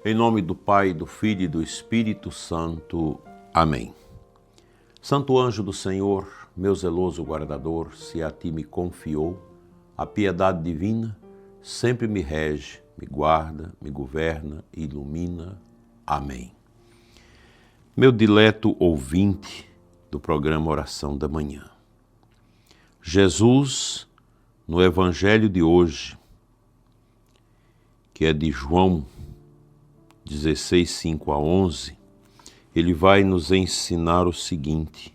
Em nome do Pai, do Filho e do Espírito Santo. Amém. Santo anjo do Senhor, meu zeloso guardador, se a ti me confiou, a piedade divina sempre me rege, me guarda, me governa e ilumina. Amém. Meu dileto ouvinte do programa Oração da Manhã. Jesus, no Evangelho de hoje, que é de João 16, 5 a 11, ele vai nos ensinar o seguinte: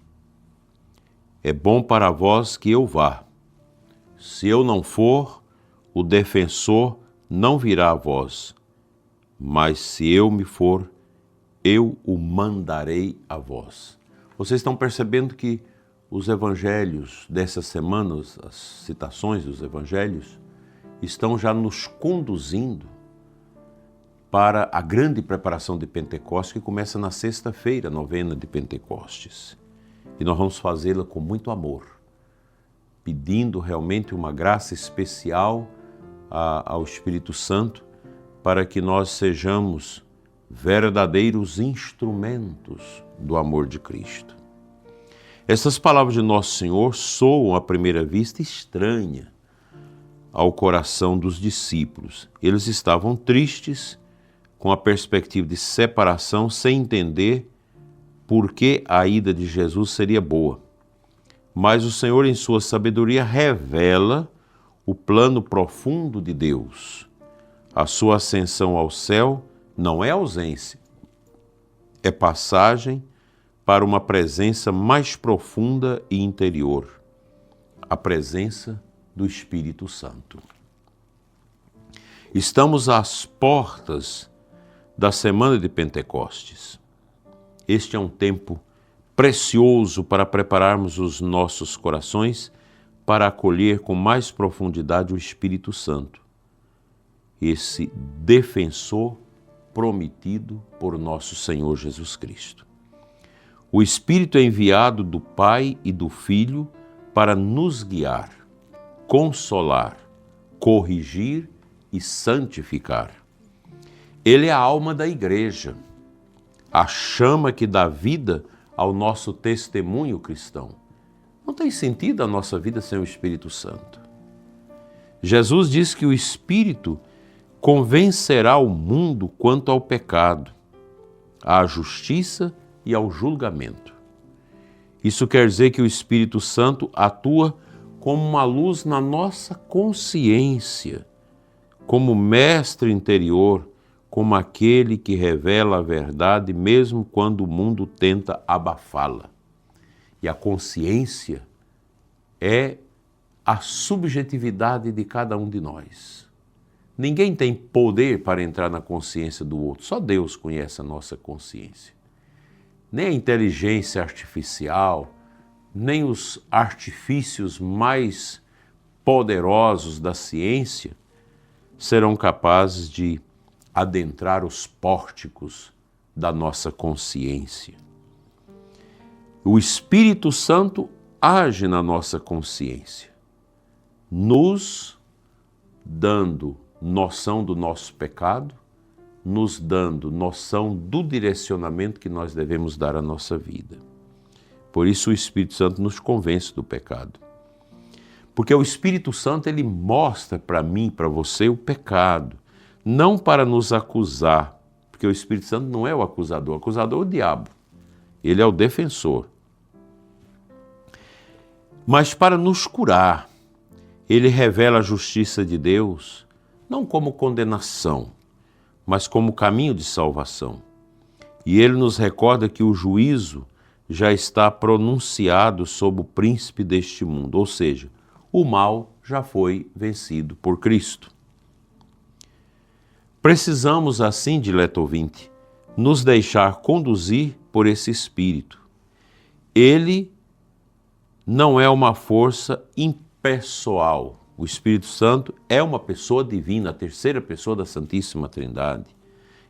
é bom para vós que eu vá. Se eu não for, o defensor não virá a vós, mas se eu me for, eu o mandarei a vós. Vocês estão percebendo que os evangelhos dessa semana, as citações dos evangelhos, estão já nos conduzindo para a grande preparação de Pentecostes, que começa na sexta-feira, novena de Pentecostes. E nós vamos fazê-la com muito amor, pedindo realmente uma graça especial ao Espírito Santo para que nós sejamos verdadeiros instrumentos do amor de Cristo. Essas palavras de Nosso Senhor soam à primeira vista estranha ao coração dos discípulos. Eles estavam tristes, com a perspectiva de separação, sem entender por que a ida de Jesus seria boa. Mas o Senhor, em sua sabedoria, revela o plano profundo de Deus. A sua ascensão ao céu não é ausência, é passagem para uma presença mais profunda e interior, a presença do Espírito Santo. Estamos às portas da semana de Pentecostes. Este é um tempo precioso para prepararmos os nossos corações para acolher com mais profundidade o Espírito Santo, esse defensor prometido por nosso Senhor Jesus Cristo. O Espírito é enviado do Pai e do Filho para nos guiar, consolar, corrigir e santificar. Ele é a alma da igreja, a chama que dá vida ao nosso testemunho cristão. Não tem sentido a nossa vida sem o Espírito Santo. Jesus diz que o Espírito convencerá o mundo quanto ao pecado, à justiça e ao julgamento. Isso quer dizer que o Espírito Santo atua como uma luz na nossa consciência, como mestre interior, como aquele que revela a verdade mesmo quando o mundo tenta abafá-la. E a consciência é a subjetividade de cada um de nós. Ninguém tem poder para entrar na consciência do outro, só Deus conhece a nossa consciência. Nem a inteligência artificial, nem os artifícios mais poderosos da ciência serão capazes de adentrar os pórticos da nossa consciência. O Espírito Santo age na nossa consciência, nos dando noção do nosso pecado, nos dando noção do direcionamento que nós devemos dar à nossa vida. Por isso o Espírito Santo nos convence do pecado. Porque o Espírito Santo, ele mostra para mim, para você, o pecado, não para nos acusar, porque o Espírito Santo não é o acusador é o diabo, ele é o defensor. Mas para nos curar, ele revela a justiça de Deus, não como condenação, mas como caminho de salvação. E ele nos recorda que o juízo já está pronunciado sobre o príncipe deste mundo, ou seja, o mal já foi vencido por Cristo. Precisamos, assim, dileto ouvinte, nos deixar conduzir por esse Espírito. Ele não é uma força impessoal. O Espírito Santo é uma pessoa divina, a terceira pessoa da Santíssima Trindade,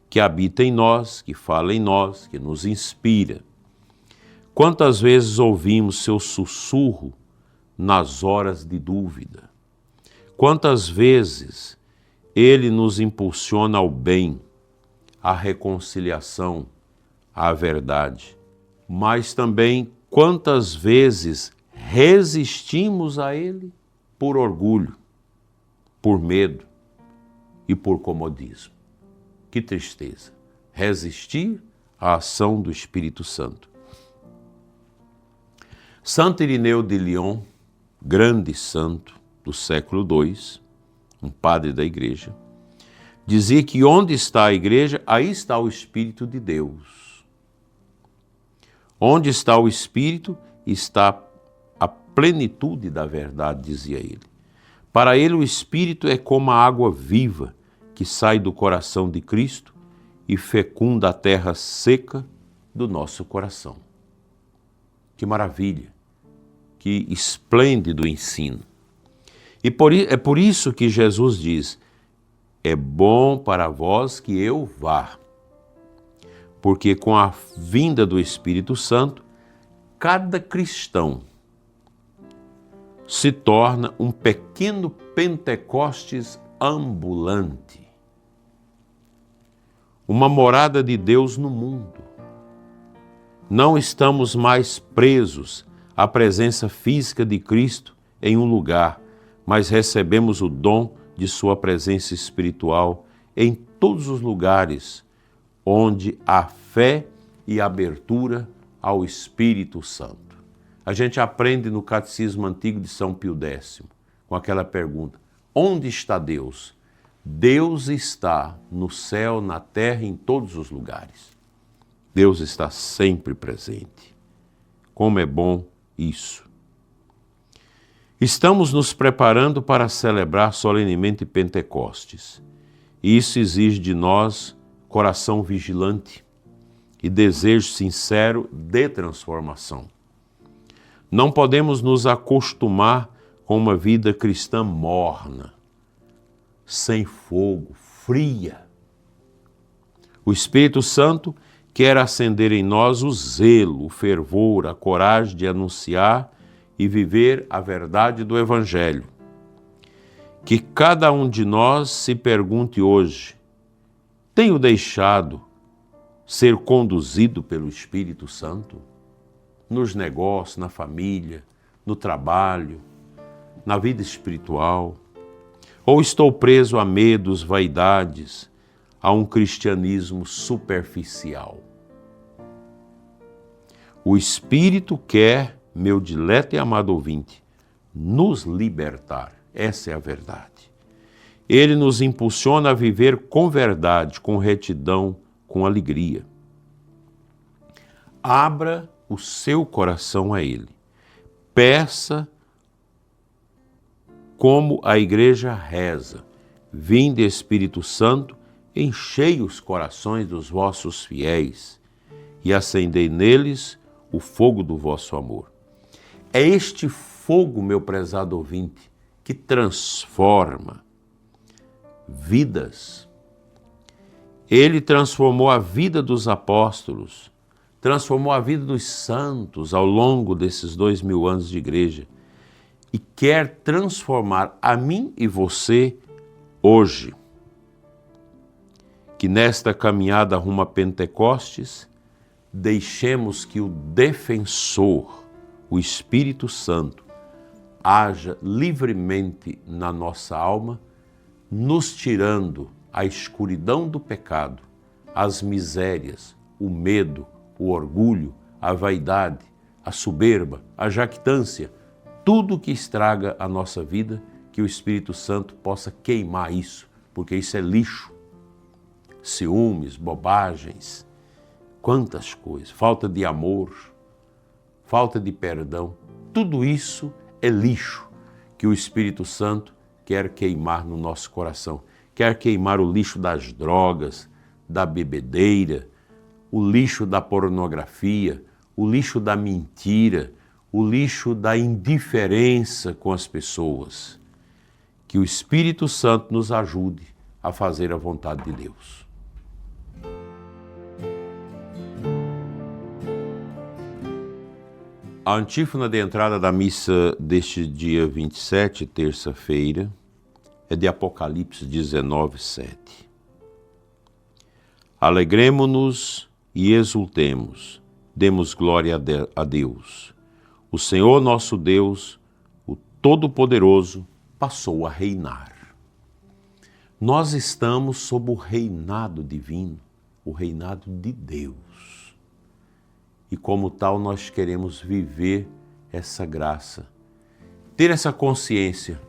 que habita em nós, que fala em nós, que nos inspira. Quantas vezes ouvimos seu sussurro nas horas de dúvida? Quantas vezes ele nos impulsiona ao bem, à reconciliação, à verdade, mas também quantas vezes resistimos a Ele por orgulho, por medo e por comodismo. Que tristeza! Resistir à ação do Espírito Santo. Santo Irineu de Lyon, grande santo do século II, um padre da igreja, dizia que onde está a igreja, aí está o Espírito de Deus. Onde está o Espírito, está a plenitude da verdade, dizia ele. Para ele, o Espírito é como a água viva que sai do coração de Cristo e fecunda a terra seca do nosso coração. Que maravilha, que esplêndido ensino. E é por isso que Jesus diz, é bom para vós que eu vá, porque com a vinda do Espírito Santo, cada cristão se torna um pequeno Pentecostes ambulante, uma morada de Deus no mundo. Não estamos mais presos à presença física de Cristo em um lugar, mas recebemos o dom de sua presença espiritual em todos os lugares onde há fé e abertura ao Espírito Santo. A gente aprende no Catecismo Antigo de São Pio X, com aquela pergunta, onde está Deus? Deus está no céu, na terra, em todos os lugares. Deus está sempre presente. Como é bom isso. Estamos nos preparando para celebrar solenemente Pentecostes. Isso exige de nós coração vigilante e desejo sincero de transformação. Não podemos nos acostumar com uma vida cristã morna, sem fogo, fria. O Espírito Santo quer acender em nós o zelo, o fervor, a coragem de anunciar e viver a verdade do Evangelho. Que cada um de nós se pergunte hoje, tenho deixado ser conduzido pelo Espírito Santo? Nos negócios, na família, no trabalho, na vida espiritual? Ou estou preso a medos, vaidades, a um cristianismo superficial? O Espírito quer, meu dileto e amado ouvinte, nos libertar. Essa é a verdade. Ele nos impulsiona a viver com verdade, com retidão, com alegria. Abra o seu coração a Ele. Peça como a igreja reza. Vinde, Espírito Santo, enchei os corações dos vossos fiéis e acendei neles o fogo do vosso amor. É este fogo, meu prezado ouvinte, que transforma vidas. Ele transformou a vida dos apóstolos, transformou a vida dos santos ao longo desses 2000 anos de igreja e quer transformar a mim e você hoje. Que nesta caminhada rumo a Pentecostes, deixemos que o defensor, o Espírito Santo, haja livremente na nossa alma, nos tirando a escuridão do pecado, as misérias, o medo, o orgulho, a vaidade, a soberba, a jactância, tudo que estraga a nossa vida, que o Espírito Santo possa queimar isso, porque isso é lixo. Ciúmes, bobagens, quantas coisas, falta de amor, falta de perdão, tudo isso é lixo que o Espírito Santo quer queimar no nosso coração. Quer queimar o lixo das drogas, da bebedeira, o lixo da pornografia, o lixo da mentira, o lixo da indiferença com as pessoas. Que o Espírito Santo nos ajude a fazer a vontade de Deus. A antífona de entrada da missa deste dia 27, terça-feira, é de Apocalipse 19:7. Alegremo-nos e exultemos, demos glória a Deus. O Senhor nosso Deus, o Todo-Poderoso, passou a reinar. Nós estamos sob o reinado divino, o reinado de Deus. E como tal, nós queremos viver essa graça, ter essa consciência.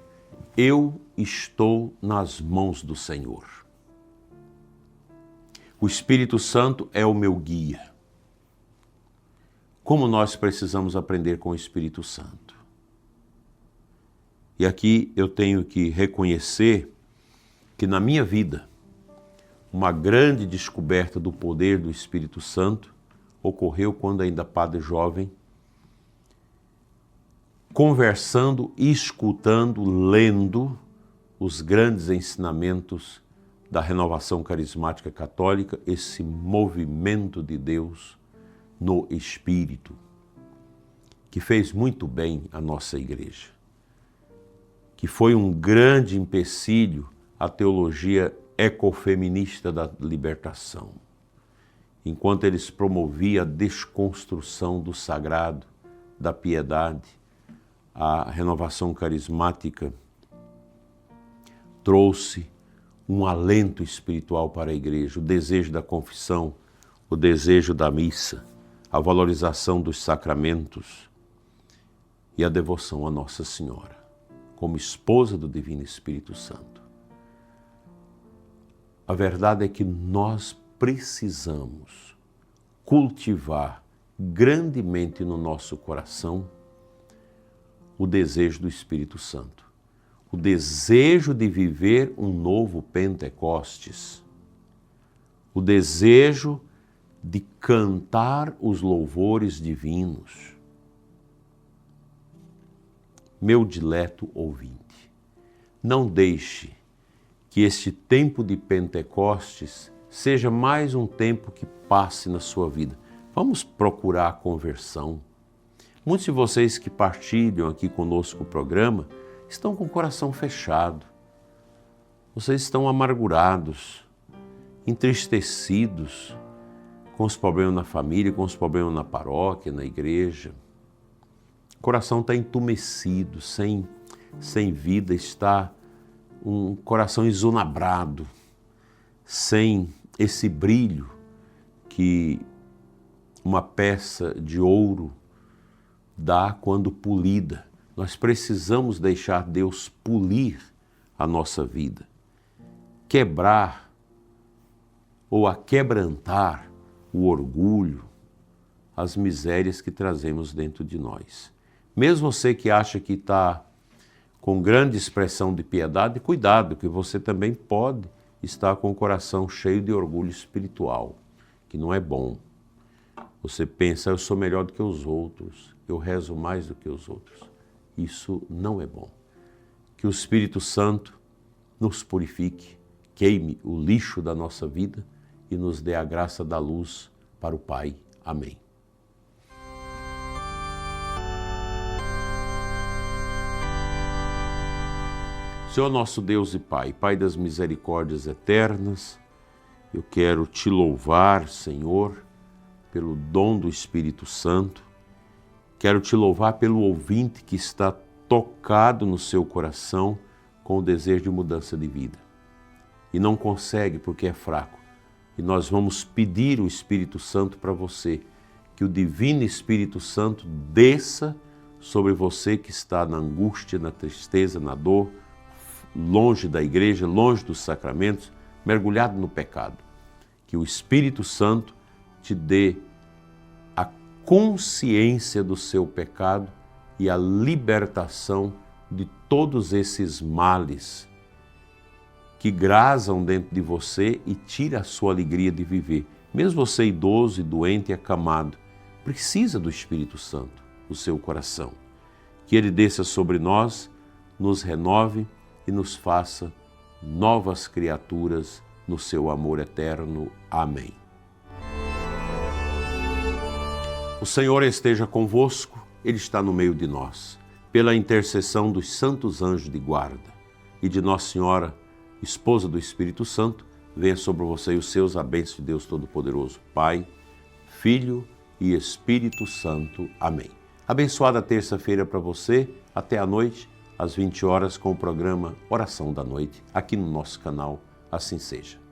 Eu estou nas mãos do Senhor. O Espírito Santo é o meu guia. Como nós precisamos aprender com o Espírito Santo? E aqui eu tenho que reconhecer que na minha vida, uma grande descoberta do poder do Espírito Santo ocorreu quando ainda padre jovem, conversando, escutando, lendo os grandes ensinamentos da renovação carismática católica, esse movimento de Deus no Espírito, que fez muito bem à nossa igreja, que foi um grande empecilho à teologia ecofeminista da libertação, enquanto eles promoviam a desconstrução do sagrado, da piedade. A renovação carismática trouxe um alento espiritual para a igreja, o desejo da confissão, o desejo da missa, a valorização dos sacramentos e a devoção a Nossa Senhora, como esposa do Divino Espírito Santo. A verdade é que nós precisamos cultivar grandemente no nosso coração o desejo do Espírito Santo, o desejo de viver um novo Pentecostes, o desejo de cantar os louvores divinos. Meu dileto ouvinte, não deixe que este tempo de Pentecostes seja mais um tempo que passe na sua vida. Vamos procurar a conversão. Muitos de vocês que partilham aqui conosco o programa estão com o coração fechado. Vocês estão amargurados, entristecidos com os problemas na família, com os problemas na paróquia, na igreja. O coração está entumecido, sem vida, está um coração exunabrado, sem esse brilho que uma peça de ouro dá quando polida. Nós precisamos deixar Deus polir a nossa vida, quebrar ou aquebrantar o orgulho, as misérias que trazemos dentro de nós. Mesmo você que acha que está com grande expressão de piedade, cuidado, que você também pode estar com o coração cheio de orgulho espiritual, que não é bom. Você pensa, eu sou melhor do que os outros, eu rezo mais do que os outros. Isso não é bom. Que o Espírito Santo nos purifique, queime o lixo da nossa vida e nos dê a graça da luz para o Pai. Amém. Senhor nosso Deus e Pai, Pai das misericórdias eternas, eu quero te louvar, Senhor, pelo dom do Espírito Santo. Quero te louvar pelo ouvinte que está tocado no seu coração com o desejo de mudança de vida e não consegue porque é fraco. E nós vamos pedir o Espírito Santo para você, que o Divino Espírito Santo desça sobre você que está na angústia, na tristeza, na dor, longe da igreja, longe dos sacramentos, mergulhado no pecado. Que o Espírito Santo te dê a consciência do seu pecado e a libertação de todos esses males que grazam dentro de você e tira a sua alegria de viver. Mesmo você idoso e doente e acamado, precisa do Espírito Santo, o seu coração. Que ele desça sobre nós, nos renove e nos faça novas criaturas no seu amor eterno. Amém. O Senhor esteja convosco, Ele está no meio de nós. Pela intercessão dos santos anjos de guarda e de Nossa Senhora, Esposa do Espírito Santo, venha sobre você e os seus a bênção de Deus Todo-Poderoso, Pai, Filho e Espírito Santo. Amém. Abençoada terça-feira para você. Até à noite, às 20 horas, com o programa Oração da Noite, aqui no nosso canal. Assim seja.